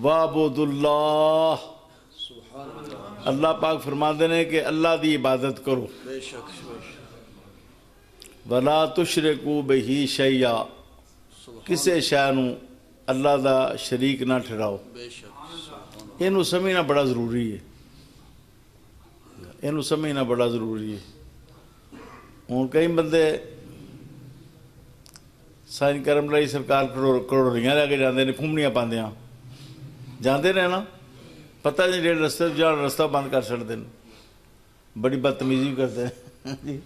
وَعْبُدُ اللَّهَ، اللہ پاک فرماندے نے کہ اللہ دی عبادت کرو، بے شک وَلَا تُشْرِكُوا بِهِ شَيْئًا، کسے شے نوں اللہ دا شریک نہ ٹھہراؤ۔ بے شک اینو سمجھنا بڑا ضروری ہے، اینو سمجھنا بڑا ضروری ہے۔ ہوں کئی بندے سائن کرم لائی سرکار کروڑیاں لے کے جاندے نے، پھومڑیاں پاندیاں جاندے نے نا، پتہ نہیں جڑے رستے جان رستہ بند کر چھڑدے نے، بڑی بدتمیزی بھی کرتے ہیں جی،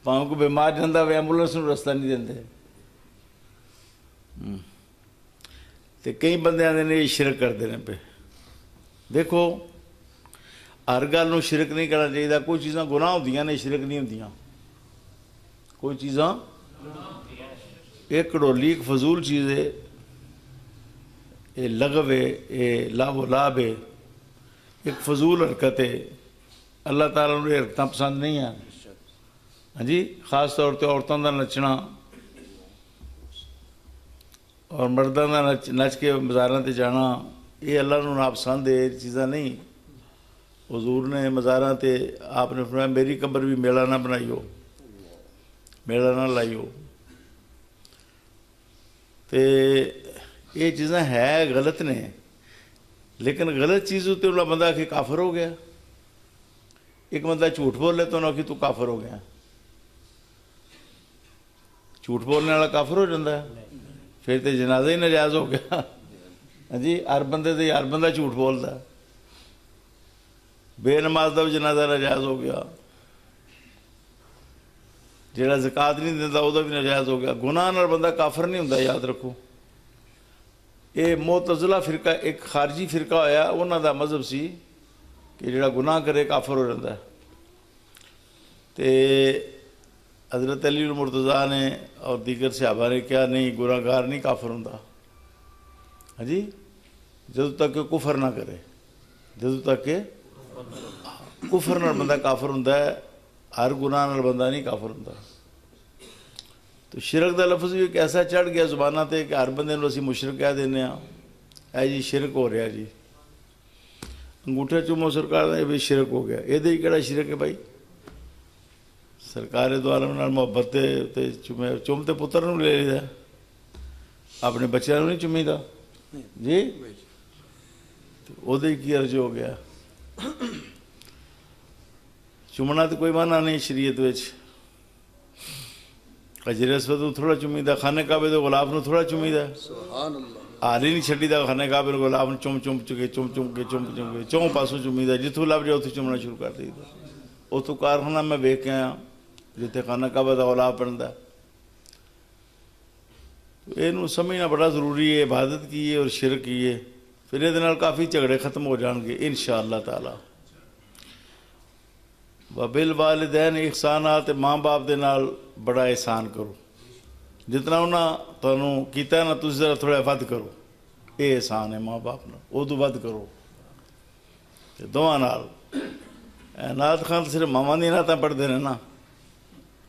پاؤں کو بیمار جاندہ وہ ایمبولینس نوں رستہ نہیں دیندے۔ تے کئی بندے آندے نے یہ شرک کردے نے پہ۔ دیکھو ہر گل نوں شرک نہیں کرنا چاہیے، کوئی چیزاں گناہ ہوندیاں نے، شرک نہیں ہوندیاں، کوئی چیزاں ایک کڑولی ایک فضول چیز ہے، یہ لغو ہے، یہ لاب و لاب ہے، ایک فضول حرکت ہے، اللہ تعالیٰ نے حرکتیں پسند نہیں ہیں۔ ہاں جی، خاص طور پہ عورتوں کا نچنا اور مردوں کا نچ کے مزاراں تے جانا، یہ اللہ نے ناپسند ہے، یہ چیزاں نہیں۔ حضور نے مزاراں تے آپ نے فرمایا میری قبر بھی میلہ نہ بنائیو، میلہ نہ لائیو۔ تے یہ چیزاں ہے غلط نے، لیکن غلط چیز ہوتے انہوں بندہ کہ کافر ہو گیا۔ ایک بندہ جھوٹ بول لے تو انہوں کہ تو کافر ہو گیا، جھوٹ بولنے والا کافر ہو جاتا ہے، پھر تو جنازہ ہی ناجائز ہو گیا۔ ہاں جی، ہر بندے تے ہر بندہ جھوٹ بولتا ہے، بے نماز کا بھی جنازہ ناجائز ہو گیا، جہاں زکوٰۃ نہیں دیتا وہ بھی ناجائز ہو گیا۔ گناہ نال بندہ کافر نہیں ہوتا، یاد رکھو۔ یہ معتزلہ فرقہ ایک خارجی فرقہ ہویا، انہوں دا مذہب سی کہ جڑا گناہ کرے کافر ہو جاتا ہے۔ تے حضرت علی المرتضیٰ نے اور دیگر صحابہ نے کیا نہیں، گناہ گار نہیں کافر ہوندا۔ ہاں جی، جدوں تک کہ کفر نہ کرے، جدوں تک کہ کفر نال بندہ کافر ہوندا ہے، ہر گناہ نال بندہ نہیں کافر ہوندا۔ تو شرک دا لفظ بھی ایک ایسا چڑھ گیا زبانہ تے کہ ہر بندے نوں اسی مشرک کہہ دینے ہاں، اے جی شرک ہو رہا جی، انگوٹھا چومو سرکار دا، یہ بھی شرک ہو گیا۔ یہ دے کیڑا شرک ہے بھائی؟ سرکار دو عالم نال محبت تے چومتے پتر نوں لے لیدا، اپنے بچیاں نوں نہیں چومیدا جی، او دے کی عرض ہو گیا؟ چومنا تو کوئی معنی نہیں شریعت وچ، حجر اسود تھوڑا چومیدا، خانہ کعبے دے غلاف نوں تھوڑا چومیدا، سبحان اللہ، حال ہی نہیں چھڈیدا خانہ کعبے دے غلاف نوں چوم چوم کے چوں پاسوں چومیدا، جتھوں لب جائے اتھوں چومنا شروع کر دیدا۔ اتھوں کارخانہ میں ویکھ کے آیا جتھے خانہ کعبہ دا غلاف بندا۔ یہ سمجھنا بڑا ضروری ہے، عبادت کی ہے اور شرک کی ہے، پھر یہ نال کافی جھگڑے ختم ہو جان گے انشاءاللہ تعالی۔ وَبِالْوَالِدَيْنِ احسانات، ماں باپ دے نال بڑا احسان کرو، جتنا انہاں تانوں کیتا ہے نا تسی ذرا تھوڑا ود کرو، یہ احسان ہے ماں باپ نال، وہ تو ود کرو۔ دعا نال نعت خان صرف ماواں دی نعتاں پڑھدے نے نا،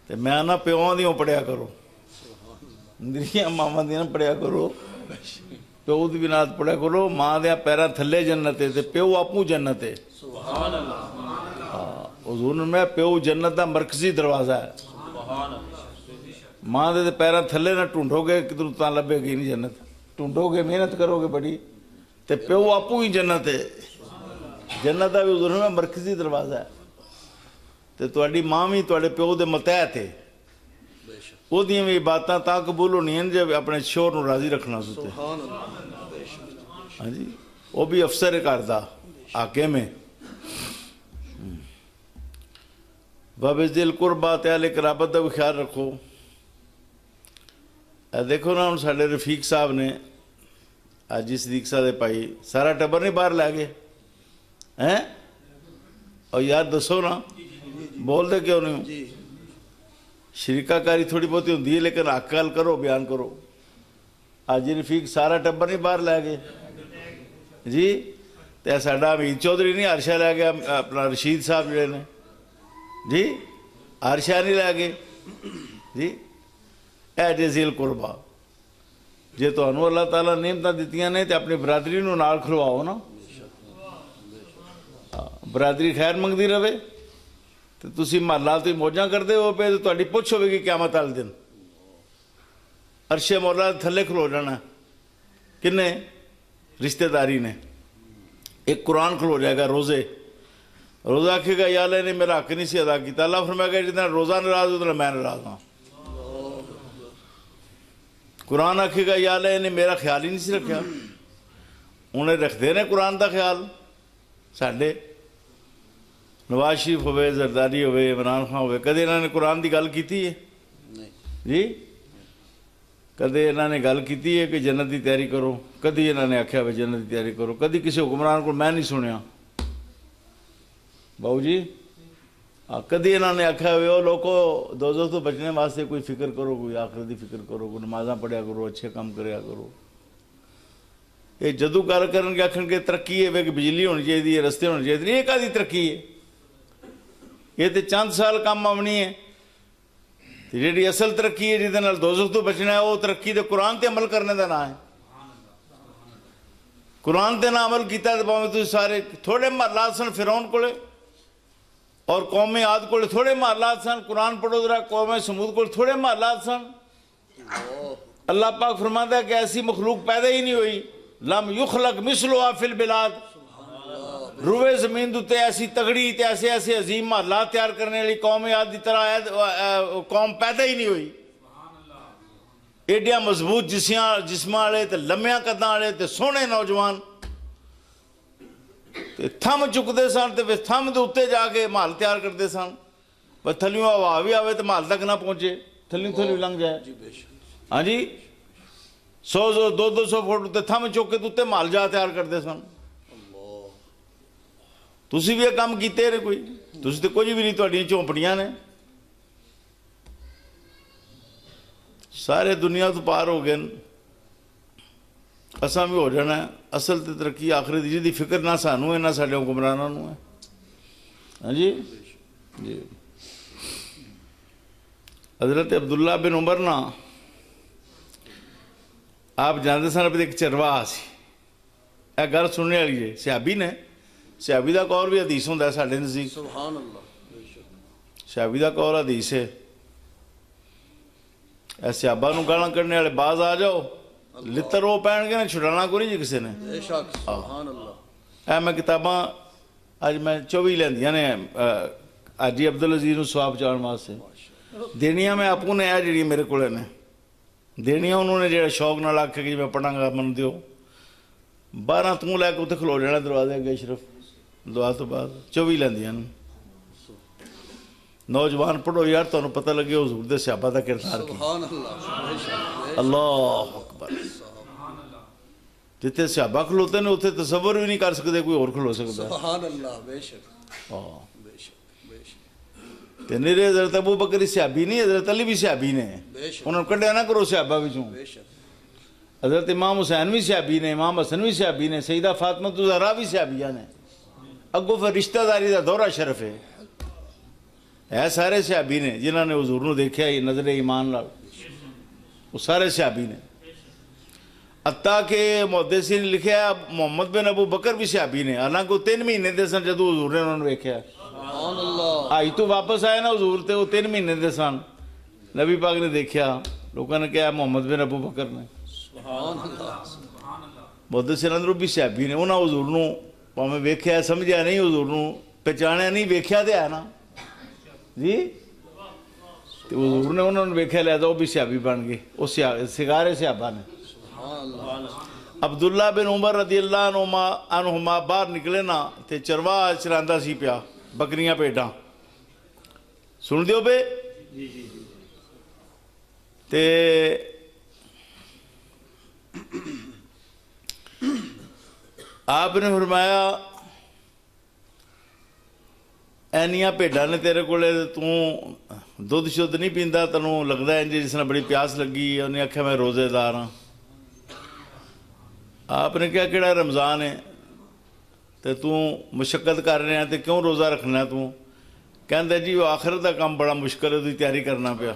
تے میں نہ پیواں دیوں پڑھیا کرو، میریاں ماواں دی نہ پڑھیا کرو، پیو دی بھی نعت پڑھیا کرو۔ ماں دیاں پیراں تھلے جنت ہے تے پیو آپوں جنت ہے۔ سبحان اللہ، حضور نے میں پیو جنت دا مرکزی دروازہ ہے، ماں دے پیراں تھلے نہ ٹونڈو گے کدھر تاں لبے گی نہیں جنت، ٹونڈو گے محنت کرو گے بڑی تے پیو آپوں ہی جنت ہے۔ جنت دا بھی حضور نے مرکزی دروازہ ہے، تے تہاڈی ماں بھی تہاڈے پیو دے متحت ہے، بے شک وہ دیاں بھی باتاں تاں قبول ہونی ہیں جب اپنے شوہر نوں راضی رکھنا سوتے۔ سبحان اللہ، بے شک ہاں جی، وہ بھی افسر ہے گھر دا، حاکم ہے۔ وَبِذِّ الْقُرْبَىٰ، تے اہل قرابت دا بھی خیال رکھو۔ دیکھو نا ہن ساڈے رفیق صاحب نے اج جی صدیق صاحب دے پائی سارا ٹبر نہیں باہر لے گئے ہیں، اور یار دسو نا بول دے کیوں نہیں؟ جی، شریکہ کاری تھوڑی بہتی ہوندی ہے، لیکن حق گل کرو، بیان کرو۔ اج رفیق سارا ٹبر نہیں باہر لے گئے جی، تے ساڈا امید چودھری نہیں ہر شے لے گیا، اپنا رشید صاحب جڑے نے جی ہر شے نہیں لے گئے جی۔ اے جی ذی القربیٰ، ਜੇ ਤੁਹਾਨੂੰ ਅੱਲਾਹ ਤਾਲਾ ਨਿਮਤਾਂ ਦਿੱਤੀਆਂ ਨੇ ਤੇ ਆਪਣੀ ਬਰਾਦਰੀ ਨੂੰ ਨਾਲ ਖਲਵਾਓ ਨਾ। ਬਰਾਦਰੀ ਖੈਰ ਮੰਗਦੀ ਰਵੇ ਤੇ ਤੁਸੀਂ ਮਹੱਲਾ ਤੇ ਮੌਜਾਂ ਕਰਦੇ ਹੋ ਪਏ ਤੇ ਤੁਹਾਡੀ ਪੁੱਛ ਹੋਵੇਗੀ ਕਿਆਮਤ ਵਾਲੇ ਦਿਨ। ਅਰਸ਼ੇ ਮੌਲਾ ਦੇ ਥੱਲੇ ਖਲੋ ਜਾਣਾ ਕਿੰਨੇ ਰਿਸ਼ਤੇਦਾਰੀ ਨੇ। ایک قرآن کھلو جائے گا روزے، روزہ آکھے گا یا اللہ نے میرا حق نہیں سی ادا کیتا، اللہ فرمائے گا جتنا روزہ ناراض اتنا میں ناراض ہوں۔ قرآن آکھے گا یا اللہ نے میرا خیال ہی نہیں سی رکھا۔ انہیں رکھتے ہیں قرآن دا خیال ساڈے نواز شریف ہوئے، زرداری ہوئے، عمران خان ہوئے، کدے انہوں نے قرآن دی گل کیتی ہے جی؟ کدے انہوں نے گل کیتی ہے کہ جنت دی تیاری کرو؟ کدی انہوں نے آکھیا بھی جنت دی تیاری کرو؟ کدی کسی حکمران کو میں نہیں سنیا باؤ جی، کدی انہوں نے آکھیا ہوئے او لوگوں دوزخ تو بچنے واسطے کوئی فکر کرو، کوئی آخرت دی فکر کرو، کوئی نمازاں پڑھیا کرو، اچھے کام کریا کرو۔ یہ جدو گل کرن کے آکھن کے ترقی ہے کہ بجلی ہونی چاہیے، رستے ہونے چاہیے، یہ کادی ترقی ہے؟ یہ تو چند سال کام آونی ہے۔ جیڑی اصل ترقی ہے جہدے نال دوزخ تو بچنا ہے وہ ترقی تے قرآن تے عمل کرنے دا نام ہے۔ قرآن تے نہ عمل کیتا ہے تو باویں تسی سارے تھوڑے محلات سن فرعون کولے اور قوم عاد کولے تھوڑے محلات سن، قرآن پڑھو ذرا، قوم سمود کولے تھوڑے محلات سن۔ اللہ پاک فرماتا ہے کہ ایسی مخلوق پیدا ہی نہیں ہوئی، لم یخلق مثلها فی البلاد، روئے زمین دوتے ایسی تگڑی تے ایسے عظیم محلات تیار کرنے والی قوم عاد دی طرح قوم پیدا ہی نہیں ہوئی۔ ایڈیاں مضبوط جسماں والے تے لمیاں قداں والے تے سونے نوجوان تے تھم چکتے سن تے تھم دے اوتے جا کے محل تیار کرتے سن، پر تھلیوں ہوا بھی آوے تے محل تک نہ پہنچے، تھلیوں لنگ جائے۔ ہاں جی 100-200 فٹ تے تھم چک کے تے محل جا تیار کرتے سن۔ تسی بھی یہ کام کیتے رہے کوئی؟ تسی تے کوئی بھی نہیں، تہاڈیاں چونپڑیاں نے۔ سارے دنیا تو پار ہو گئے، اساں بھی ہو جانا ہے۔ اصل تے ترقی آخرت دی جہدی فکر نہ سانوں ہے نہ ساڈے حکمراناں نوں ہے۔ ہاں جی جی حضرت عبداللہ بن عمر نا آپ جانتے سن اپنے ایک چرواہ سی، اے گل سننے والی ہے، صحابی نے، صحابی دا قول بھی حدیث ہوندا ہے ساڈے نزدیک، سبحان اللہ، صحابی دا قول حدیث ہے۔ اے صحابہ نوں گالاں کرنے والے باز آ جاؤ، لتر وہ پہن کے نا چھڑانا کو نہیں جی کسی نے۔ بے شک سبحان اللہ۔ اے میں کتاباں اج میں 24 لیندیاں نے حاجی عبدالعزیز نوں ثواب چاہن واسطے، دینیاں میں آپ نے اے جڑی میرے کولے نے دینیاں، انہوں نے جڑا شوق نال آکھیا کہ میں پڑھاں گا من دیو، 12 توں لے کے اتنے کھلو جانا دروازے اگے شرف دعا تو بعد 24 لیندیاں نے۔ نوجوان پڑھو یار، تمہیں پتہ لگے حضور دے صحابہ دا کردار کی۔ سبحان اللہ، بے شک، اللہ اکبر۔ جتنے صحابہ کھلوتے نے اتنے تصور بھی نہیں کر سکتے کوئی اور کھلو سکتا۔ سبحان اللہ، بے شک، ہاں بے شک، بے شک، تے میرے حضرت ابو بکر صحابی نہیں، حضرت علی بھی صحابی نے، بے شک، انہوں نے کڈیا نہ کرو صحابہ وچوں۔ بے شک، حضرت امام حسین بھی صحابی نے، امام حسن بھی صحابی نے، سیدہ فاطمہ الزہرا بھی صحابیہ نے۔ اگوں پھر رشتہ داری دا دورہ شرف ہے، سارے صحابی نے جنہوں نے حضور نو دیکھا ہی نظر ایمان لال، وہ سارے صحابی نے۔ حتیٰ کہ محدثین نے لکھا ہے محمد بن ابو بکر بھی صحابی نے، حالانکہ وہ 3 مہینے دے سن جدو حضور نے انہوں نے دیکھا۔ سبحان اللہ، آئی تو واپس آئے نا حضور تے وہ 3 مہینے دے سن، نبی پاک نے دیکھا، لوگوں نے کہا محمد بن ابو بکر نے۔ سبحان اللہ، محدثین اندروں بھی صحابی نے، انہاں حضور نو پاویں ویکھیا سمجھیا نہیں، حضور نو پہچانیا نہیں، ویکھیا تے ہے نا جی، تے حضور نے انہوں نے ویکھیا لہذا وہ بھی صحابی بن گئے، وہ سگارے صحابہ نے۔ سبحان اللہ، عبداللہ بن عمر رضی اللہ عنہما باہر نکلے نا تے چرواہ چراندا سی پیا بکریاں پیڈاں، سن دیو پے تے آپ نے فرمایا اینیاں پیڈاں نے تیرے کولے توں دودھ شدھ نہیں پیندا، تینوں لگدا ہے جس نے بڑی پیاس لگی، انہیں آکھیا میں روزے دار ہاں۔ آپ نے کہا کہڑا رمضان ہے تے توں مشقت کر رہے ہیں تے کیوں روزہ رکھنا ہے توں؟ کہندا جی وہ آخرت دا کام بڑا مشکل ہے، دی تیاری کرنا پیا،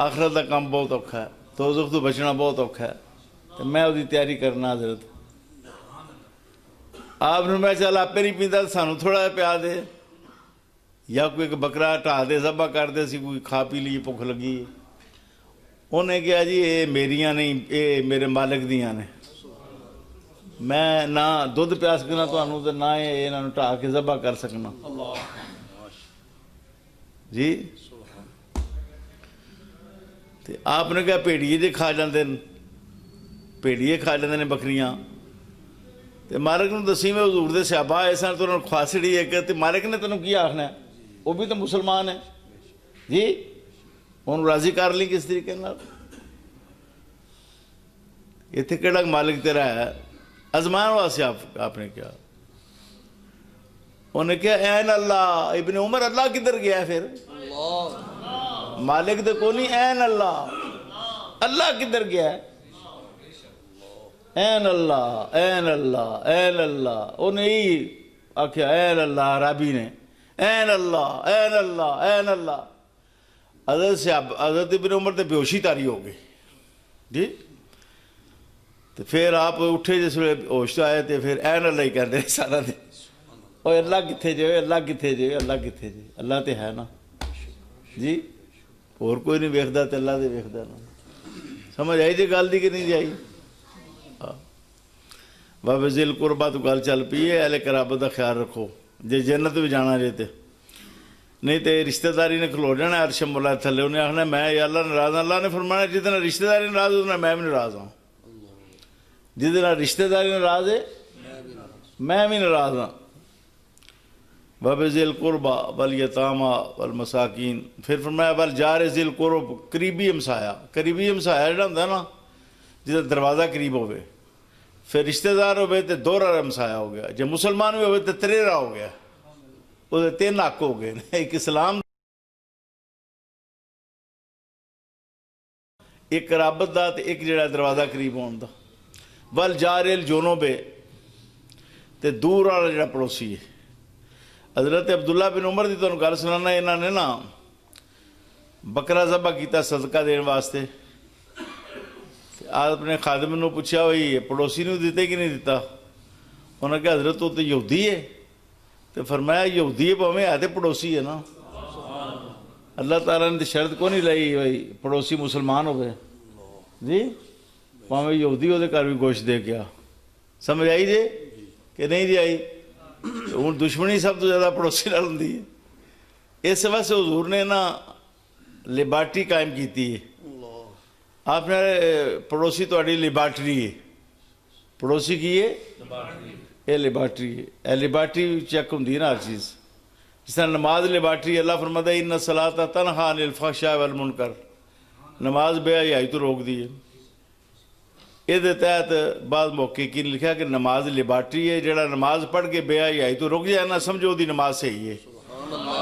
آخرت دا کام بہت اوکھا ہے۔ دوزخ تو بچنا بہت اوکھا ہے، تو میں وہ تیاری کرنا حضرت آپ نے میں چل آپ نہیں پیندا سانو تھوڑا جہا پیا دے، یا کوئی ایک بکرا ٹھا دے ذبح کر دے سی کوئی کھا پی لیے بھوک لگی، انہیں کہا جی یہ میریاں نہیں یہ میرے مالک دیاں نے، میں نہ دودھ پیا سکنا تمہوں تے نہ یہ انہوں ٹھا کے ذبح کر سکنا جی۔ تے آپ نے کہا بھیڑیے جی کھا جاندے نے، بھیڑیے کھا جاندے نے بکریاں، تے مالک نے دسی میں حضور دے صحابہ آئے سن تو انہوں نے خواسڑی ہے کہ مالک نے تینوں کی آخنا ہے، وہ بھی تو مسلمان ہے جی، انہوں راضی کر لی کس طریقے نال؟ اتنے کہڑا مالک تیرا ہے ازمان واسطے آپ نے کیا؟ انہوں نے کہا این اللہ، ابن عمر اللہ کدھر گیا ہے پھر؟ مالک تو کو نہیں، این اللہ، اللہ کدھر گیا ہے؟ این اللہ این اللہ این اللہ، انہیں ہی آکھیا این اللہ عربی نے، این اللہ این اللہ این اللہ۔ حضرت ابن عمر تے بیہوشی تاری ہو گئی جی، تو پھر آپ اٹھے جس ویلے ہوش تو آئے تو پھر این اللہ ہی کہتے ہیں سارا دن، اوہ اللہ کتھے جے، اللہ کتھے جے، اللہ کتھے جے، اللہ تے ہے نا جی، اور کوئی نہیں ویکھدا تے اللہ تے ویکھدا نا، سمجھ آئی جی گل دی کہ نہیں جی آئی؟ بابے ذی القربہ تو گل چل پی ہے، اہل قرابت کا خیال رکھو جے جنت بھی جانا جے تے، نہیں تے رشتہ داری نے کھلو جانا عرش مولا تھلے، انہیں آخنا میں یا اللہ ناراض ہوں، اللہ نے فرمانا جتنا رشتہ داری ناراض اتنا میں بھی ناراض ہوں، جتنا رشتہ داری ناراض ہے میں بھی ناراض ہوں۔ بابے ذی القربہ والیتامى والمساکین، پھر فرمایا والجار ذی القرب، قریبی ہمسایا، قریبی ہمسایا جڑا ہوندا نا جس دروازہ قریب ہوئے، پھر رشتہ دار ہوئے تو دوہرا ہمسایا ہو گیا، جب مسلمان بھی ہوئے تو تریرا ہو گیا، وہ تین حق ہو گئے، ایک اسلام ایک قرابت دا تے ایک جڑا دروازہ قریب ہون دا۔ والجار الجنوب، تے دور والا جڑا پڑوسی ہے، حضرت عبداللہ بن عمر دی تو گل سنانا، انہوں نے نا بکرا ذبح کیتا صدقہ دین واسطے، آپ اپنے خادم نے پوچھا ہوئی پڑوسی نے دیتے کہ نہیں دیتا؟ انہوں نے کہا حضرت وہ تو یہودی ہے، تو فرمایا یہودی ہے پاویں ہے تے پڑوسی ہے نا، اللہ تعالیٰ نے شرط کو نہیں لائی بھائی پڑوسی مسلمان ہوئے جی، پاویں یہودی وہ گھر بھی گوشت دے گیا، سمجھ آئی جی کہ نہیں جی آئی؟ ہوں دشمنی سب تو زیادہ پڑوسی نال ہوندی ہے، اس واسطے حضور نے نا لیبارٹری قائم کیتی ہے، آپ نے پڑوسی تہاڈی لیبارٹری ہے، پڑوسی کی ہے یہ لیبارٹری ہے، یہ لیبارٹری چیک ہوندی ہے نا ہر چیز، جس طرح نماز لیبارٹری، اللہ فرماتا ہے ان الصلاۃ تنہی عن الفحشاء والمنکر، نماز بے حیائی تو روک دی ہے۔ یہ تحت بعض موقع کی لکھا کہ نماز لیبارٹری ہے، جڑا نماز پڑھ کے بے حیائی تو رک جائے نا سمجھو دی نماز صحیح ہے،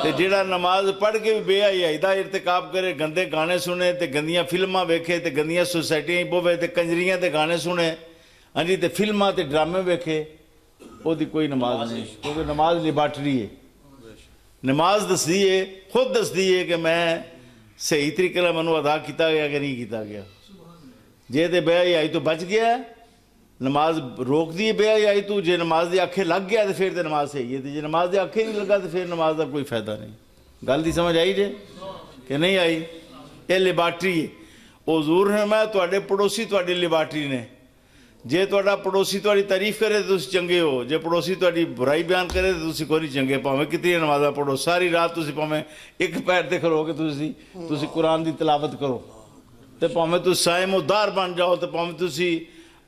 تے جڑا نماز پڑھ کے بھی بے حیائی دا ارتکاب کرے، گندے گانے سنے تے گندیاں فلماں ویکھے تے گندیاں سوسائٹیاں پوے تے کنجریاں تے گانے سنے ہاں جی تے فلماں تے ڈرامے ویکھے، وہ دی کوئی نماز نہیں، کیونکہ نماز لیبارٹری ہے، نماز دسدی ہے، خود دسدی ہے کہ میں صحیح طریقے نال منوں ادا کیتا گیا کہ نہیں کیتا گیا، جے تے بے حیائی تو بچ گیا ہے نماز روک دی بے حیائی تو، جے نماز دی آنکھیں لگ گیا تو پھر تے نماز صحیح ہے، جے نماز دی آنکھیں نہیں لگا تو پھر نماز دا کوئی فائدہ نہیں۔ گل دی سمجھ آئی جے کہ نہیں آئی؟ یہ لیبارٹری ہے، حضور نے میں تواڈے پڑوسی تواڈی لیبارٹری نے، جے تواڈا پڑوسی تواڈی تعریف کرے تو تسی چنگے ہو، جے پڑوسی تواڈی برائی بیان کرے تو تسی کوئی نہیں چنگے، پاویں کتنی نمازاں پڑھو ساری رات، تسی پاویں ایک پیر تے کھلو کے تسی قرآن دی تلاوت کرو، تے پاویں تسی صائم و دار بن جاؤ، تے پاویں تسی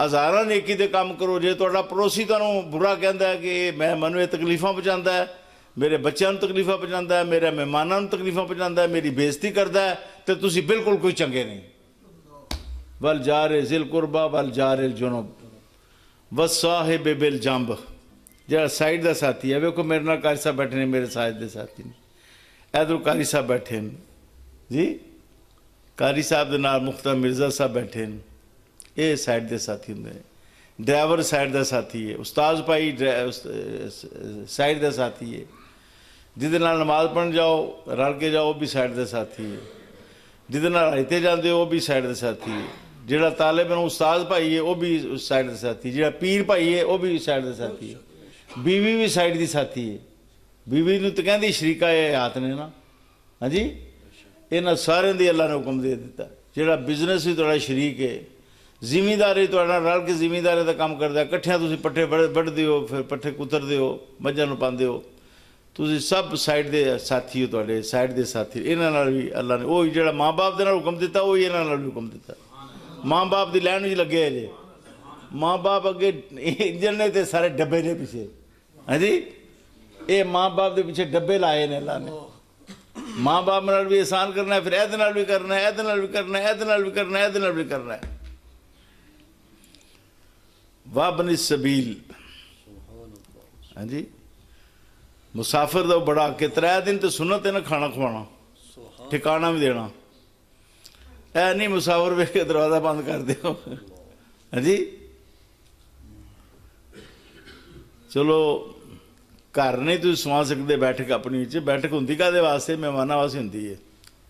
ہزاراں نیکی دے کام کرو، جے تواڈا پڑوسی تانوں برا کہندا ہے کہ مینوں یہ تکلیفاں پہنچاندا ہے، میرے بچیاں نوں تکلیفاں پہنچاندا ہے، میرے مہماناں نوں تکلیفاں پہنچاندا ہے، میری بےزتی کردا ہے، تے تسی بالکل کوئی چنگے نہیں۔ والجار ذی القربہ والجار الجنب والصاحب بالجنب، جہاں سائڈ دا ساتھی ہے، ویکھو میرے نال قاری صاحب بیٹھے نے، میرے سائڈ دے ساتھی نے، ادھر قاری صاحب بیٹھے ہیں جی، قاری صاحب دے نال مختار مرزا صاحب بیٹھے ہیں، یہ سائڈ دے ساتھی ہوندے ہیں، ڈرائیور سائڈ دا ساتھی ہے، استاذ بھائی سائڈ دا ساتھی ہے، جہدے نال نماز پڑھن جاؤ رل کے جاؤ بھی سائڈ دے ساتھی ہے، ਜਿਹਦੇ ਨਾਲ ਰਾਇਤੇ ਜਾਂਦੇ ਹੋ ਉਹ ਵੀ ਸਾਈਡ ਦੇ ਸਾਥੀ ਹੈ, ਜਿਹੜਾ ਤਾਲਿਬ ਨੂੰ ਉਸਤਾਦ ਭਾਈ ਹੈ ਉਹ ਵੀ ਸਾਈਡ ਦੇ ਸਾਥੀ, ਜਿਹੜਾ ਪੀਰ ਭਾਈ ਹੈ ਉਹ ਵੀ ਸਾਈਡ ਦੇ ਸਾਥੀ ਹੈ, ਬੀਵੀ ਵੀ ਸਾਈਡ ਦੀ ਸਾਥੀ ਹੈ। ਬੀਵੀ ਨੂੰ ਤਾਂ ਕਹਿੰਦੀ ਸ਼ਰੀਕਾ ਇਹ ਹੱਥ ਨੇ ਨਾ, ਹਾਂਜੀ, ਇਹਨਾਂ ਸਾਰਿਆਂ ਦੀ ਅੱਲਾ ਨੇ ਹੁਕਮ ਦੇ ਦਿੱਤਾ। ਜਿਹੜਾ ਬਿਜ਼ਨਸ ਵੀ ਤੁਹਾਡਾ ਸ਼ਰੀਕ ਹੈ, ਜ਼ਿਮੀਂਦਾਰੀ ਤੁਹਾਡਾ ਰਲ ਕੇ ਜ਼ਿਮੀਂਦਾਰੀ ਦਾ ਕੰਮ ਕਰਦਾ, ਇਕੱਠਿਆਂ ਤੁਸੀਂ ਪੱਠੇ ਵੱਢਦੇ ਹੋ, ਫਿਰ ਪੱਠੇ ਕੁਤਰਦੇ ਹੋ, ਮੱਝਾਂ ਨੂੰ ਪਾਉਂਦੇ ਹੋ, ਤੁਸੀਂ ਸਭ ਸਾਈਡ ਦੇ ਸਾਥੀ ਹੋ, ਤੁਹਾਡੇ ਸਾਈਡ ਦੇ ਸਾਥੀ। ਇਹਨਾਂ ਨਾਲ ਵੀ ਅੱਲਾ ਨੇ ਉਹ ਜਿਹੜਾ ਮਾਂ ਬਾਪ ਦੇ ਨਾਲ ਹੁਕਮ ਦਿੱਤਾ ਉਹ ਇਹਨਾਂ ਨਾਲ ਵੀ ਹੁਕਮ ਦਿੱਤਾ। ਮਾਂ ਬਾਪ ਦੀ ਲੈਣ ਵਿੱਚ ਲੱਗੇ ਜੇ, ਮਾਂ ਬਾਪ ਅੱਗੇ ਇੰਜਣ ਨੇ ਤੇ ਸਾਰੇ ਡੱਬੇ ਨੇ ਪਿੱਛੇ, ਹਾਂਜੀ, ਇਹ ਮਾਂ ਬਾਪ ਦੇ ਪਿੱਛੇ ਡੱਬੇ ਲਾਏ ਨੇ ਅੱਲਾ ਨੇ। ਮਾਂ ਬਾਪ ਨਾਲ ਵੀ ਇਹਸਾਨ ਕਰਨਾ ਹੈ, ਫਿਰ ਇਹਦੇ ਨਾਲ ਵੀ ਕਰਨਾ ਹੈ, ਇਹਦੇ ਨਾਲ ਵੀ ਕਰਨਾ ਹੈ, ਇਹਦੇ ਨਾਲ ਵੀ ਕਰਨਾ ਹੈ, ਇਹਦੇ ਨਾਲ ਵੀ ਕਰਨਾ ਹੈ। ਵਾਬਨ ਸਬੀਲ, ਹਾਂਜੀ, ਮੁਸਾਫਿਰ ਦਾ ਬੜਾ ਕਿ 3 ਦਿਨ ਤੇ ਸੁਨਨਤ ਹੈ ਨਾ ਖਾਣਾ ਖਵਾਉਣਾ, ਠਿਕਾਣਾ ਵੀ ਦੇਣਾ। ਇਹ ਨਹੀਂ ਮੁਸਾਫਿਰ ਵੇਖ ਕੇ ਦਰਵਾਜ਼ਾ ਬੰਦ ਕਰ ਦਿਓ, ਹਾਂਜੀ। ਚਲੋ ਘਰ ਨਹੀਂ ਤੁਸੀਂ ਸਵਾ ਸਕਦੇ, ਬੈਠਕ ਆਪਣੀ ਵਿੱਚ ਬੈਠਕ ਹੁੰਦੀ ਕਾਹਦੇ ਵਾਸਤੇ? ਮਹਿਮਾਨਾਂ ਵਾਸਤੇ ਹੁੰਦੀ ਹੈ।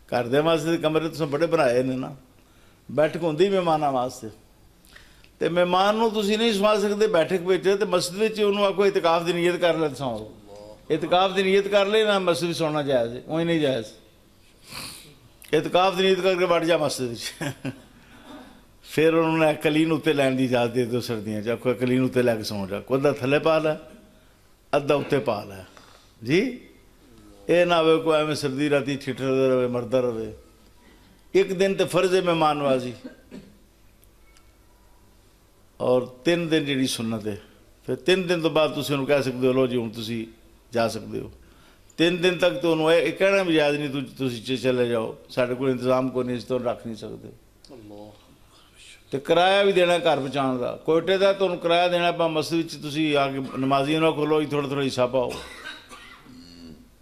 ਘਰ ਦੇ ਵਾਸਤੇ ਦੇ ਕਮਰੇ ਤੁਸੀਂ ਬੜੇ ਬਣਾਏ ਨੇ ਨਾ, ਬੈਠਕ ਹੁੰਦੀ ਮਹਿਮਾਨਾਂ ਵਾਸਤੇ। ਤੇ ਮਹਿਮਾਨ ਨੂੰ ਤੁਸੀਂ ਨਹੀਂ ਸਵਾ ਸਕਦੇ ਬੈਠਕ ਵਿੱਚ, ਤੇ ਮਸਜਿਦ ਵਿੱਚ ਉਹਨੂੰ ਆਖੋ ਇਤਕਾਫ ਦੀ ਨੀਅਤ ਕਰ ਲੈ, ਸੌਂ ਇਤਕਾਫ ਦੀ ਨੀਅਤ ਕਰ ਲੈ ਨਾ, ਮਸਜਿਦ ਵਿੱਚ ਸੌਣਾ ਜਾਇਜ਼ ਹੈ, ਉਹ ਹੀ ਨਹੀਂ ਜਾਇਜ਼। ਇਤਕਾਫ ਦੀ ਨੀਅਤ ਕਰਕੇ ਵੜ ਜਾ ਮਸਜਿਦ ਵਿੱਚ। ਫਿਰ ਉਹਨਾਂ ਨੇ ਕਲੀਨ ਉੱਤੇ ਲੈਣ ਦੀ ਇਜਾਜ਼ਤ ਦੇ ਦਿਓ ਸਰਦੀਆਂ 'ਚ, ਆਖੋ ਕਲੀਨ ਉੱਤੇ ਲੈ ਕੇ ਸੌਂ ਜਾ, ਅੱਧਾ ਥੱਲੇ ਪਾ ਲੈ, ਅੱਧਾ ਉੱਤੇ ਪਾ ਲੈ ਜੀ। ਇਹ ਨਾ ਹੋਵੇ ਕੋਈ ਐਵੇਂ ਸਰਦੀ ਰਾਤੀ ਠਿਠਰਦਾ ਰਹੇ, ਮਰਦਾ ਰਹੇ। ਇੱਕ ਦਿਨ ਤੇ ਫਰਜ਼ ਹੈ ਮਹਿਮਾਨ ਨਵਾਜ਼ੀ, ਔਰ 3 ਦਿਨ ਜਿਹੜੀ ਸੁਨਨਤ ਹੈ। ਫਿਰ 3 ਦਿਨ ਤੋਂ ਬਾਅਦ ਤੁਸੀਂ ਉਹਨੂੰ ਕਹਿ ਸਕਦੇ ਹੋ ਲੋ ਜੀ ਹੁਣ ਤੁਸੀਂ ਜਾ ਸਕਦੇ ਹੋ। 3 ਦਿਨ ਤੱਕ ਤਾਂ ਉਹਨੂੰ ਇਹ ਕਹਿਣਾ ਵੀ ਯਾਦ ਨਹੀਂ ਤੁਸੀਂ ਚਲੇ ਜਾਓ, ਸਾਡੇ ਕੋਲ ਇੰਤਜ਼ਾਮ ਕੋਈ ਨਹੀਂ, ਇਸ ਤੋਂ ਰੱਖ ਨਹੀਂ ਸਕਦੇ। ਤੇ ਕਿਰਾਇਆ ਵੀ ਦੇਣਾ ਘਰ ਪਹੁੰਚਾਉਣ ਦਾ, ਕੋਇਟੇ ਦਾ ਤੁਹਾਨੂੰ ਕਿਰਾਇਆ ਦੇਣਾ ਪਾ। ਮਸਜਿਦ ਵਿੱਚ ਤੁਸੀਂ ਆ ਕੇ ਨਮਾਜ਼ੀਆਂ ਨਾਲ ਖੋਲੋ, ਥੋੜ੍ਹਾ ਥੋੜ੍ਹਾ ਹਿੱਸਾ ਪਾਓ,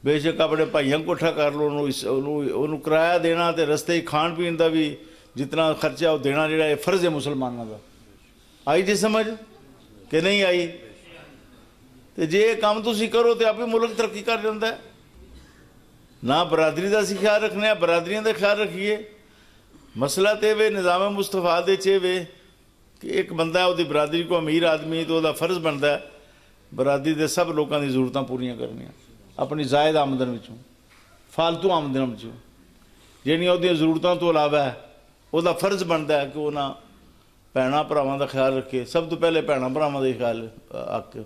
ਬੇਸ਼ੱਕ ਆਪਣੇ ਭਾਈਆਂ ਨੂੰ ਇਕੱਠਾ ਕਰ ਲਓ, ਉਹਨੂੰ ਕਿਰਾਇਆ ਦੇਣਾ, ਤੇ ਰਸਤੇ ਖਾਣ ਪੀਣ ਦਾ ਵੀ ਜਿਤਨਾ ਖਰਚਾ ਉਹ ਦੇਣਾ, ਜਿਹੜਾ ਇਹ ਫਰਜ਼ ਹੈ ਮੁਸਲਮਾਨਾਂ ਦਾ। ਆਈ ਜੀ ਸਮਝ ਕਿ ਨਹੀਂ ਆਈ? ਤੇ ਜੇ ਇਹ ਕੰਮ ਤੁਸੀਂ ਕਰੋ ਤੇ ਆਪੇ ਮੁਲਕ ਤਰੱਕੀ ਕਰ ਜਾਂਦਾ ਹੈ। ਨਾ ਬਰਾਦਰੀ ਦਾ ਅਸੀਂ ਖਿਆਲ ਰੱਖਣਾ, ਬਰਾਦਰੀਆਂ ਦਾ ਖਿਆਲ ਰੱਖੀਏ। ਮਸਲਾ ਤੇ ਵੇ ਨਿਜ਼ਾਮ ਮੁਸਤਫਾ ਦੇ 'ਚ ਵੇ ਕਿ ਇੱਕ ਬੰਦਾ ਉਹਦੀ ਬਰਾਦਰੀ ਕੋ ਅਮੀਰ ਆਦਮੀ, ਤਾਂ ਉਹਦਾ ਫਰਜ਼ ਬਣਦਾ ਹੈ ਬਰਾਦਰੀ ਦੇ ਸਭ ਲੋਕਾਂ ਦੀ ਜ਼ਰੂਰਤਾਂ ਪੂਰੀਆਂ ਕਰਨੀਆਂ, ਆਪਣੀ ਜ਼ਾਇਦ ਆਮਦਨ ਵਿੱਚੋਂ, ਫਾਲਤੂ ਆਮਦਨ ਵਿੱਚੋਂ, ਜਿਹੜੀਆਂ ਉਹਦੀਆਂ ਜ਼ਰੂਰਤਾਂ ਤੋਂ ਇਲਾਵਾ ਹੈ। ਉਹਦਾ ਫਰਜ਼ ਬਣਦਾ ਹੈ ਕਿ ਉਹਨਾਂ ਭੈਣਾਂ ਭਰਾਵਾਂ ਦਾ ਖਿਆਲ ਰੱਖੇ। ਸਭ ਤੋਂ ਪਹਿਲੇ ਭੈਣਾਂ ਭਰਾਵਾਂ ਦਾ ਖਿਆਲ ਹੱਕ,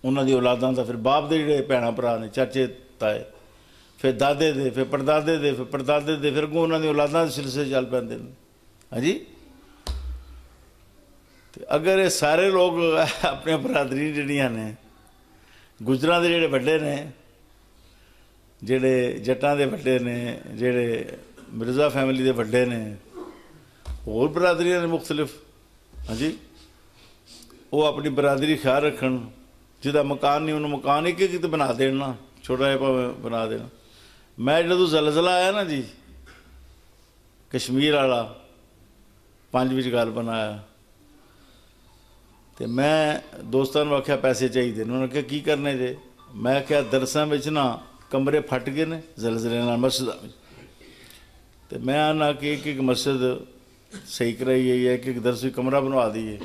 ਉਹਨਾਂ ਦੀ ਔਲਾਦਾਂ ਦਾ, ਫਿਰ ਬਾਪ ਦੇ ਜਿਹੜੇ ਭੈਣਾਂ ਭਰਾ ਨੇ, ਚਾਚੇ ਤਾਏ, ਫਿਰ ਦਾਦੇ ਦੇ, ਫਿਰ ਪੜਦਾਦੇ ਦੇ, ਫਿਰ ਪੜਦਾਦੇ ਦੇ, ਫਿਰ ਅੱਗੋਂ ਉਹਨਾਂ ਦੀ ਔਲਾਦਾਂ ਦੇ ਸਿਲਸਿਲੇ ਚੱਲ ਪੈਂਦੇ ਨੇ, ਹਾਂਜੀ। ਤੇ ਅਗਰ ਇਹ ਸਾਰੇ ਲੋਕ ਆਪਣੀਆਂ ਬਰਾਦਰੀ ਜਿਹੜੀਆਂ ਨੇ, ਗੁਜਰਾਂ ਦੇ ਜਿਹੜੇ ਵੱਡੇ ਨੇ, ਜਿਹੜੇ ਜੱਟਾਂ ਦੇ ਵੱਡੇ ਨੇ, ਜਿਹੜੇ ਮਿਰਜ਼ਾ ਫੈਮਿਲੀ ਦੇ ਵੱਡੇ ਨੇ, ਹੋਰ ਬਰਾਦਰੀਆਂ ਨੇ ਮੁਖਤਲਿਫ, ਹਾਂਜੀ, ਉਹ ਆਪਣੀ ਬਰਾਦਰੀ ਖਿਆਲ ਰੱਖਣ। ਜਿਹਦਾ ਮਕਾਨ ਨਹੀਂ ਉਹਨੂੰ ਮਕਾਨ ਇੱਕ ਇੱਕ ਬਣਾ ਦੇਣ ਨਾ, ਛੋਟਾ ਜਿਹਾ ਭਾਵੇਂ ਬਣਾ ਦੇਣਾ। ਮੈਂ ਜਦੋਂ ਜ਼ਲਜ਼ਲਾ ਆਇਆ ਨਾ ਜੀ ਕਸ਼ਮੀਰ ਵਾਲਾ, 5 ਵਿੱਚ ਗੱਲ ਬਣਾਇਆ, ਤੇ ਮੈਂ ਦੋਸਤਾਂ ਨੂੰ ਆਖਿਆ ਪੈਸੇ ਚਾਹੀਦੇ ਨੇ। ਉਹਨਾਂ ਨੇ ਕਿਹਾ ਕੀ ਕਰਨੇ ਜੇ? ਮੈਂ ਕਿਹਾ ਦਰਸਾਂ ਵਿੱਚ ਨਾ ਕਮਰੇ ਫਟ ਗਏ ਨੇ ਜ਼ਲਜ਼ਲੇ ਨਾਲ ਮਸਜਿਦਾਂ ਵਿੱਚ, ਤੇ ਮੈਂ ਆਨਾ ਕਿ ਇੱਕ ਇੱਕ ਮਸਜਿਦ ਸਹੀ ਕਰਾਈ ਗਈ ਹੈ, ਇੱਕ ਇੱਕ ਦਰਸੀ ਕਮਰਾ ਬਣਵਾ ਦਈਏ।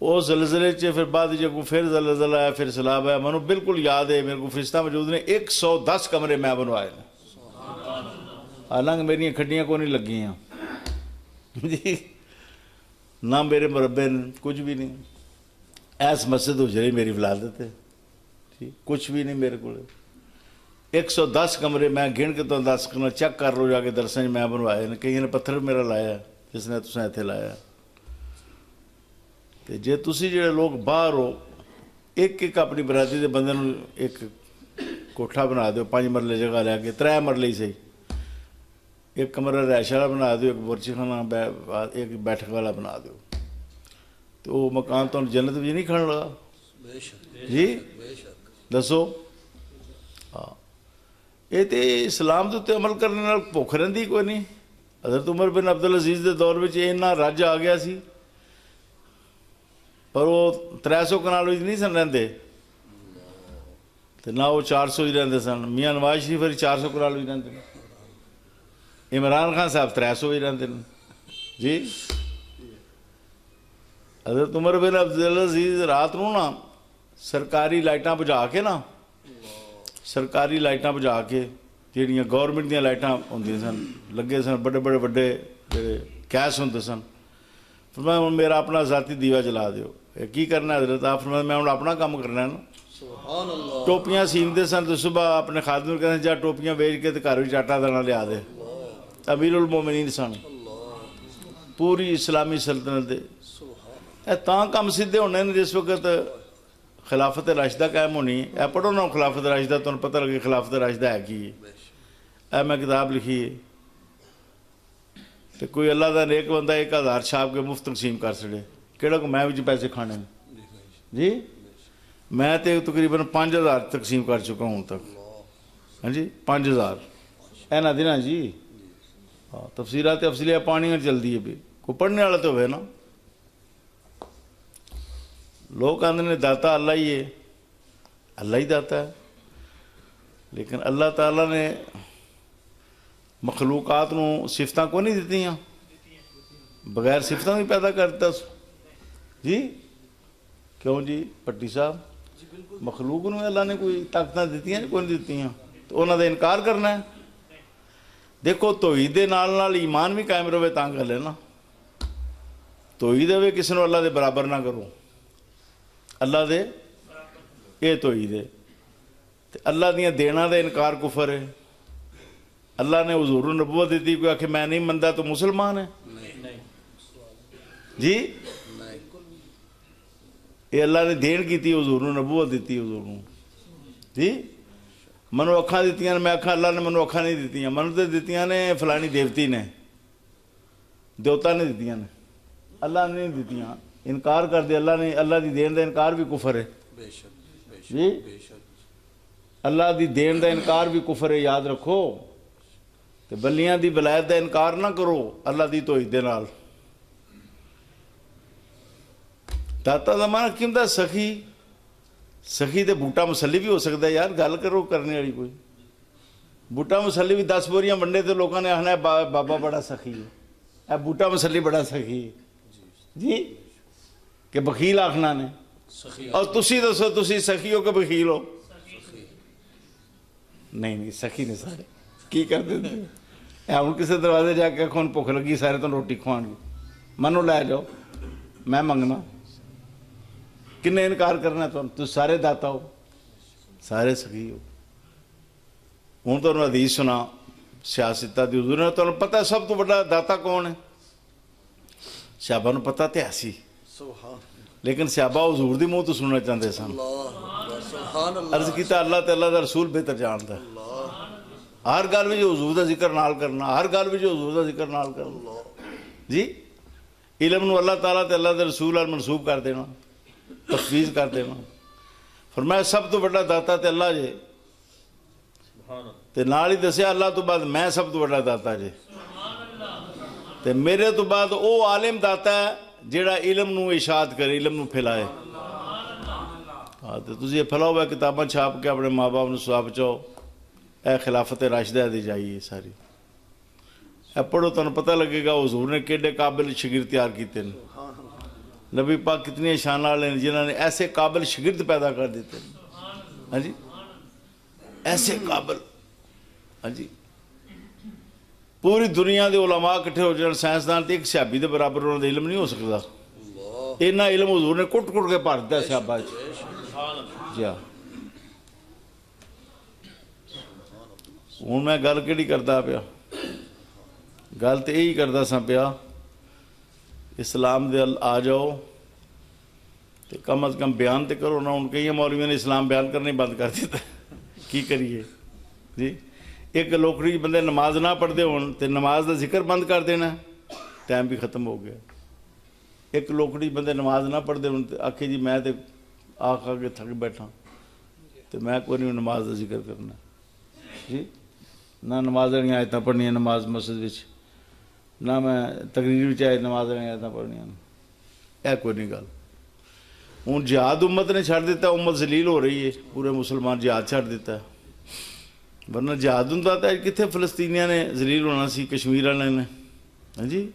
ਉਹ ਜ਼ਲਜ਼ਲੇ 'ਚ ਫਿਰ ਬਾਅਦ ਜਦ ਫਿਰ ਜ਼ਲਜ਼ਲਾ ਆਇਆ, ਫਿਰ ਸੈਲਾਬ ਆਇਆ। ਮੈਨੂੰ ਬਿਲਕੁਲ ਯਾਦ ਹੈ, ਮੇਰੇ ਕੋਲ ਫਰਿਸ਼ਤਾ ਮੌਜੂਦ ਨੇ, 110 ਕਮਰੇ ਮੈਂ ਬਣਵਾਏ ਨੇ, ਹਾਲਾਂਕਿ ਮੇਰੀਆਂ ਖੱਡੀਆਂ ਕੋਈ ਨਹੀਂ ਲੱਗੀਆਂ ਜੀ, ਨਾ ਮੇਰੇ ਮੁਰੱਬੇ ਨੇ, ਕੁਝ ਵੀ ਨਹੀਂ। ਐਸ ਮਸਜਿਦ ਹੁਜਰੇ ਮੇਰੀ ਵਿਲਾਦਤ ਹੈ ਜੀ, ਕੁਛ ਵੀ ਨਹੀਂ ਮੇਰੇ ਕੋਲ। 110 ਕਮਰੇ ਮੈਂ ਗਿਣ ਕੇ ਤੁਹਾਨੂੰ ਦੱਸ ਕਰਨਾ, ਚੈੱਕ ਕਰ ਲਓ ਜਾ ਕੇ ਦਰਸਾਂ 'ਚ ਮੈਂ ਬਣਵਾਏ ਨੇ। ਕਈਆਂ ਨੇ ਪੱਥਰ ਮੇਰਾ ਲਾਇਆ, ਜਿਸ ਨੇ ਤੁਸੀਂ ਇੱਥੇ ਲਾਇਆ। ਤੇ ਜੇ ਤੁਸੀਂ ਜਿਹੜੇ ਲੋਕ ਬਾਹਰ ਹੋ, ਇੱਕ ਇੱਕ ਆਪਣੀ ਬਰਾਦਰੀ ਦੇ ਬੰਦੇ ਨੂੰ ਇੱਕ ਕੋਠਾ ਬਣਾ ਦਿਓ, 5 ਮਰਲੇ ਜਗ੍ਹਾ ਲੈ ਕੇ, 3 ਮਰਲੇ ਹੀ ਸਹੀ, ਇੱਕ ਕਮਰਾ ਰਿਹਾਇਸ਼ ਵਾਲਾ ਬਣਾ ਦਿਓ, ਇੱਕ ਬੁਰਜਖਾਨਾ, ਇੱਕ ਬੈਠਕ ਵਾਲਾ ਬਣਾ ਦਿਓ, ਤੇ ਉਹ ਮਕਾਨ ਤੁਹਾਨੂੰ ਜੰਨਤ ਵਿੱਚ ਨਹੀਂ ਖੜਨ ਲੱਗਾ ਜੀ? ਦੱਸੋ। ਹਾਂ, ਇਹ ਤੇ ਇਸਲਾਮ ਦੇ ਉੱਤੇ ਅਮਲ ਕਰਨ ਨਾਲ ਭੁੱਖ ਰਹਿੰਦੀ ਕੋਈ ਨਹੀਂ। ਹਜ਼ਰਤ ਉਮਰ ਬਿਨ ਅਬਦੁਲ ਅਜ਼ੀਜ਼ ਦੇ ਦੌਰ ਵਿੱਚ ਇੰਨਾ ਰੱਜ ਆ ਗਿਆ ਸੀ, ਪਰ ਉਹ 300 ਕਨਾਲ ਵਿੱਚ ਨਹੀਂ ਸਨ ਰਹਿੰਦੇ, ਤੇ ਨਾ ਉਹ 400 ਹੀ ਰਹਿੰਦੇ ਸਨ। ਮੀਆਂ ਨਵਾਜ਼ ਸ਼ਰੀਫ 400 ਕਨਾਲ ਵਿੱਚ ਰਹਿੰਦੇ ਨੇ। عمران خان صاحب 300 ہی رہتے ہیں جی. حضرت عمر بن عبدالعزیز رات نو نا سرکاری لائٹاں بجھا کے نا سرکاری لائٹاں بجھا کے جہڑیاں گورنمنٹ دیاں لائٹاں ہوندیاں سن لگے سن بڑے بڑے بڑے کیس ہوندے سن. فرمایا ہن میرا اپنا ذاتی دیوا جلا دیو. کی کرنا ہے حضرت؟ آپ فرمایا میں ہن اپنا کام کرنا ہے نا. سبحان اللہ. ٹوپیاں سیندے سن تو صبح اپنے خادم کو کہتے جا ٹوپیاں بیچ کے گھر وچ آٹا دانا لیا دے. امیر المومنین سن پوری اسلامی سلطنت دے. اے تاں کم سیدھے ہونے نے جس وقت خلافت راشدہ قائم ہونی. اے پڑھو نا خلافت راشدہ تمہیں پتہ لگے خلافت راشدہ ہے کی ہے. اے میں کتاب لکھی ہے تو کوئی اللہ دا نیک بندہ 1000 چھاپ کے مفت تقسیم کر سکے. کہڑا کو میں وچ پیسے کھانے جی. میں تے تقریباً 5000 تقسیم کر چکا ہوں تک. ہاں جی 5000 اینا دینا جی. ہاں تفسیرات افضلیہ پانی میں چل دی ہے بھی کوئی پڑھنے والا تو ہوئے نا. لوگ آندھے نے داتا اللہ ہی ہے. اللہ ہی داتا ہے لیکن اللہ تعالیٰ نے مخلوقات نو صفتاں کو نہیں دیتی ہیں. بغیر صفتاں نہیں پیدا کرتا جی. کیوں جی پٹی صاحب؟ مخلوق نو اللہ نے کوئی طاقتاں دیتی ہیں کوئی نہیں دیتی ہیں تو انہوں نے انکار کرنا ہے. دیکھو توحید دے نال نال ایمان بھی قائم رہے تاں گل ہے نا. توحید ہے کسی نے اللہ دے برابر نہ کرو. اللہ دے یہ توحید ہے. اللہ دیاں دینا دے انکار کفر ہے. اللہ نے حضور نبوت دیتی کوئی آخر میں نہیں منتا تو مسلمان ہے جی. یہ اللہ نے دین کی حضور نبوت دیتی حضور جی. منو اکھاں دیتیاں نے میں اکھاں اللہ نے منو اکھاں نہیں دیتیاں. منو تو دیتیاں نے فلانی دیوتی نے دیوتا نے دیتیاں نے اللہ نے نہیں دیتیاں. انکار کر دے اللہ نے. اللہ دی دین دا انکار بھی کفر ہے جی. اللہ دی دین دا انکار بھی کفر ہے یاد رکھو. تے بلیاں دی ولایت دا انکار نہ کرو اللہ دی توحید دے نال. داتا دا معنی کی ہوندا سخی. سخی تے بوٹا مسلی بھی ہو سکتا ہے یار. گل کرو کرنے والی کوئی. بوٹا مسلی بھی 10 بوریاں ونڈے تے لوگوں نے آخنا ہے بابا بڑا سخی ہے. اے بوٹا مسلی بڑا سخی ہے جی کہ بخیل آخنا نے. اور تسی دسو تسی سخی ہو کہ بخیل ہو؟ نہیں سخی نے سارے کی کر دیتے. ہوں کسی دروازے جا کے کون بھوک لگی سارے تو روٹی کھوان گی. منو لے جاؤ میں منگنا. کنے انکار کرنا تو سارے داتا ہو سارے سخی ہو. ہوں تو حدیث سنا سیاستہ دی حضور نے تمہیں پتہ ہے سب تو بڑا داتا کون ہے؟ صحابہ نو پتہ تے ایسی لیکن صحابہ حضور دی منہ تو سننا چاہتے سن. عرض کیتا اللہ تے اللہ دا رسول بہتر جانتا ہے. ہر گل بھی جو حضور دا ذکر نال کرنا. ہر گل بھی جو حضور دا ذکر نال کرنا جی. علم نو اللہ تعالیٰ تے اللہ دے رسول نال منسوب کر دینا تفویض کر دینا. فرمایا سب تو بڑا داتا تے اللہ جے تے نال ہی دسیا اللہ تو بعد میں سب تو بڑا داتا جے. تے میرے تو بعد او عالم داتا ہے جیڑا علم نو اشاعت کرے علم نو پھیلائے. ہاں تو تسی پھیلاؤ ہوا کتاباں چھاپ کے اپنے ماں باپ نو ثواب چاہو. اے خلافت راشدہ دی جائیے ساری. اے پڑھو تمہیں پتہ لگے گا حضور نے کیڑے قابل شگرد تیار کیتے ہیں. نبی پاک کتنی شان والے ہیں جنہوں نے ایسے قابل شگرد پیدا کر دیتے ہیں. ہاں جی ایسے قابل. ہاں جی پوری دنیا دے علماء کٹھے ہو جان سائنسدان تے ایک صحابی دے برابر انہوں نے علم نہیں ہو سکتا. اتنا علم حضور نے کٹ کٹ کے بھر دیا صحابہ جی. ہوں میں گل کیڑی کرتا پیا؟ گل تو یہی کرتا سا پیا اسلام دے آ جاؤ تو کم از کم بیان تو کرو نا. ان کئی مولویوں نے اسلام بیان کرنا ہی بند کر دیتا. کی کریے جی. ایک لوکڑی بندے نماز نہ پڑھتے ہون تو نماز کا ذکر بند کر دینا ٹائم بھی ختم ہو گیا. ایک لوکڑی بندے نماز نہ پڑھتے ہون تو آخے جی میں تو آ کے تھک بیٹھا تو میں کوئی نہیں نماز کا ذکر کرنا جی. نہ نماز والی آیتاں پڑھنیاں نماز مسجد وچ نہ میں تقریر وچ آئے نماز والی آیتاں پڑھنیاں. اے کوئی نہیں گل. ہوں جہاد امت نے چھڑ دیتا. امت ذلیل ہو رہی ہے. پورے مسلمان جہاد چھڑ دیتا ہے. ਵਰਨਾ ਜਹਾਦ ਹੁੰਦਾ ਤਾਂ ਕਿੱਥੇ ਫਲਸਤੀਨੀਆਂ ਨੇ ਜ਼ਲੀਲ ਹੋਣਾ ਸੀ, ਕਸ਼ਮੀਰ ਵਾਲਿਆਂ ਨੇ। ਹਾਂਜੀ,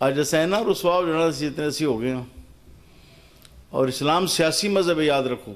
ਅੱਜ ਅਸੈਨਾ ਰੁਸਵਾ ਹੋ ਜਾਣਾ ਸੀ ਜਿਤਨੇ ਅਸੀਂ ਹੋ ਗਏ ਹਾਂ। ਔਰ ਇਸਲਾਮ ਸਿਆਸੀ ਮਜ਼ਹਬ ਹੈ, ਯਾਦ ਰੱਖੋ।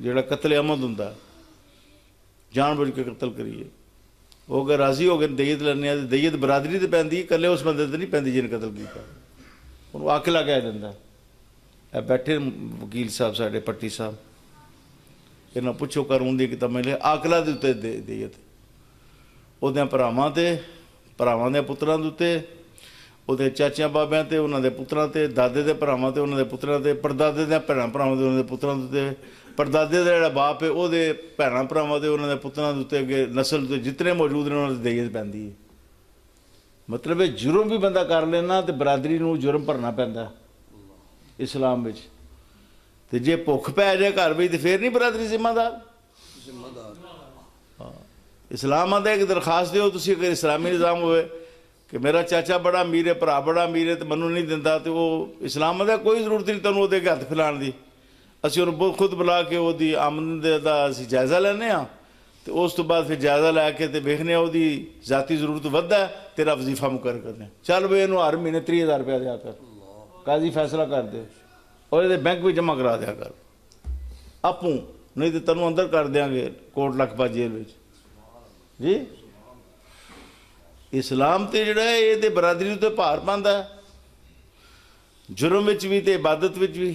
ਜਿਹੜਾ ਕਤਲ ਅਮਦ ਹੁੰਦਾ, ਜਾਣ ਬੁੱਝ ਕੇ ਕਤਲ ਕਰੀਏ। ਉਹ ਅਗਰ ਰਾਜ਼ੀ ਹੋ ਗਏ ਦਈਅਤ ਲੈਣੇ ਆ, ਤੇ ਦਈਅਤ ਬਰਾਦਰੀ ਤੇ ਪੈਂਦੀ, ਇਕੱਲੇ ਉਸ ਬੰਦੇ ਤੇ ਨਹੀਂ ਪੈਂਦੀ ਜਿਹਨੇ ਕਤਲ ਕੀਤਾ। ਉਹਨੂੰ ਆਕਿਲਾ ਕਹਿ ਦਿੰਦਾ। ਇਹ ਬੈਠੇ ਵਕੀਲ ਸਾਹਿਬ ਸਾਡੇ ਪੱਟੀ ਸਾਹਿਬ, ਇਹਨਾਂ ਪੁੱਛੋ ਕਾਨੂੰਨ ਦੀ ਕਿਤਾਬ ਮਿਲੇ ਆਕਿਲਾ ਦੇ ਉੱਤੇ ਦਈਅਤ, ਉਹਦਿਆਂ ਭਰਾਵਾਂ ਤੇ, ਭਰਾਵਾਂ ਦੇ ਪੁੱਤਰਾਂ ਦੇ ਉੱਤੇ, ਉਹਦੇ ਚਾਚਿਆਂ ਬਾਬਿਆਂ ਤੇ, ਉਹਨਾਂ ਦੇ ਪੁੱਤਰਾਂ ਤੇ, ਦਾਦੇ ਦੇ ਭਰਾਵਾਂ ਤੇ, ਉਹਨਾਂ ਦੇ ਪੁੱਤਰਾਂ ਤੇ, ਪੜਦਾਦੇ ਦੇ ਭੈਣਾਂ ਭਰਾਵਾਂ ਤੇ, ਉਹਨਾਂ ਦੇ ਪੁੱਤਰਾਂ ਦੇ ਉੱਤੇ, ਪੜਦਾਦੇ ਦਾ ਜਿਹੜਾ ਬਾਪ ਹੈ ਉਹਦੇ ਭੈਣਾਂ ਭਰਾਵਾਂ ਦੇ, ਉਹਨਾਂ ਦੇ ਪੁੱਤਰਾਂ ਦੇ ਉੱਤੇ, ਅੱਗੇ ਨਸਲ ਦੇ ਜਿਤਨੇ ਮੌਜੂਦ ਨੇ ਉਹਨਾਂ ਦੀ ਦਈਅਤ ਪੈਂਦੀ ਹੈ। ਮਤਲਬ ਇਹ ਜੁਰਮ ਵੀ ਬੰਦਾ ਕਰ ਲੈਣਾ ਤੇ ਬਰਾਦਰੀ ਨੂੰ ਜੁਰਮ ਭਰਨਾ ਪੈਂਦਾ ਇਸਲਾਮ ਵਿੱਚ। ਤੇ ਜੇ ਭੁੱਖ ਪੈ ਜਾਏ ਘਰ ਵਿੱਚ ਤੇ ਫਿਰ ਨਹੀਂ ਬਰਾਦਰੀ ਜ਼ਿੰਮੇਦਾਰ। ਹਾਂ, ਇਸਲਾਮ ਆਂਦਾ ਇੱਕ ਦਰਖਾਸਤ ਦਿਓ ਤੁਸੀਂ, ਅਗਰ ਇਸਲਾਮੀ ਨਿਜ਼ਾਮ ਹੋਵੇ ਕਿ ਮੇਰਾ ਚਾਚਾ ਬੜਾ ਅਮੀਰ ਹੈ, ਭਰਾ ਬੜਾ ਅਮੀਰ ਹੈ ਤੇ ਮੈਨੂੰ ਨਹੀਂ ਦਿੰਦਾ, ਤੇ ਉਹ ਇਸਲਾਮ ਆਂਦਾ ਕੋਈ ਜ਼ਰੂਰਤ ਨਹੀਂ ਤੁਹਾਨੂੰ ਉਹਦੇ ਅੱਗੇ ਹੱਥ ਫੈਲਾਉਣ ਦੀ। ਅਸੀਂ ਉਹਨੂੰ ਖੁਦ ਬੁਲਾ ਕੇ ਉਹਦੀ ਆਮਦਨ ਦਾ ਅਸੀਂ ਜਾਇਜ਼ਾ ਲੈਂਦੇ ਹਾਂ, ਤੇ ਉਸ ਤੋਂ ਬਾਅਦ ਫਿਰ ਜਾਇਜ਼ਾ ਲੈ ਕੇ ਤੇ ਵੇਖਦੇ ਹਾਂ ਉਹਦੀ ਜ਼ਾਤੀ ਜ਼ਰੂਰਤ ਵੱਧਦਾ, ਤੇਰਾ ਵਜ਼ੀਫਾ ਮੁਕਰਰ ਕਰਦੇ ਹਾਂ। ਚੱਲ ਬਈ ਇਹਨੂੰ ਹਰ ਮਹੀਨੇ 30,000 ਰੁਪਇਆ ਦਿਆ ਕਰ, ਕਾਜ਼ੀ ਫੈਸਲਾ ਕਰ ਦੇ, ਔਰ ਇਹਦੇ ਬੈਂਕ ਵਿੱਚ ਜਮ੍ਹਾਂ ਕਰਾ ਦਿਆ ਕਰ ਆਪੂ, ਨਹੀਂ ਤੇ ਤੈਨੂੰ ਅੰਦਰ ਕਰ ਦਿਆਂਗੇ ਕੋਟ ਲਖਪਤ ਜੇਲ੍ਹ ਵਿੱਚ। ਜੀ ਇਸਲਾਮ ਤੇ ਜਿਹੜਾ ਹੈ ਇਹਦੇ ਬਰਾਦਰੀ ਉੱਤੇ ਭਾਰ ਪਾਉਂਦਾ, ਜੁਰਮ ਵਿੱਚ ਵੀ ਤੇ ਇਬਾਦਤ ਵਿੱਚ ਵੀ,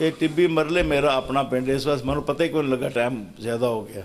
ਇਹ ਟਿੱਬੀ ਮਰਲੇ ਮੇਰਾ ਆਪਣਾ ਪਿੰਡ, ਇਸ ਵਾਸਤੇ ਮੈਨੂੰ ਪਤਾ ਹੀ ਕੋਈ ਨਹੀਂ ਲੱਗਾ, ਟਾਈਮ ਜ਼ਿਆਦਾ ਹੋ ਗਿਆ,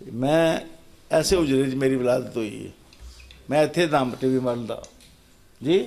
ਤੇ ਮੈਂ ਐਸੇ ਉਜਰੇ 'ਚ ਮੇਰੀ ਵਿਲਾਦਤ ਹੋਈ ਹੈ, ਮੈਂ ਇੱਥੇ ਦਾ ਟਿੱਬੀ ਮਰਲ ਦਾ ਜੀ।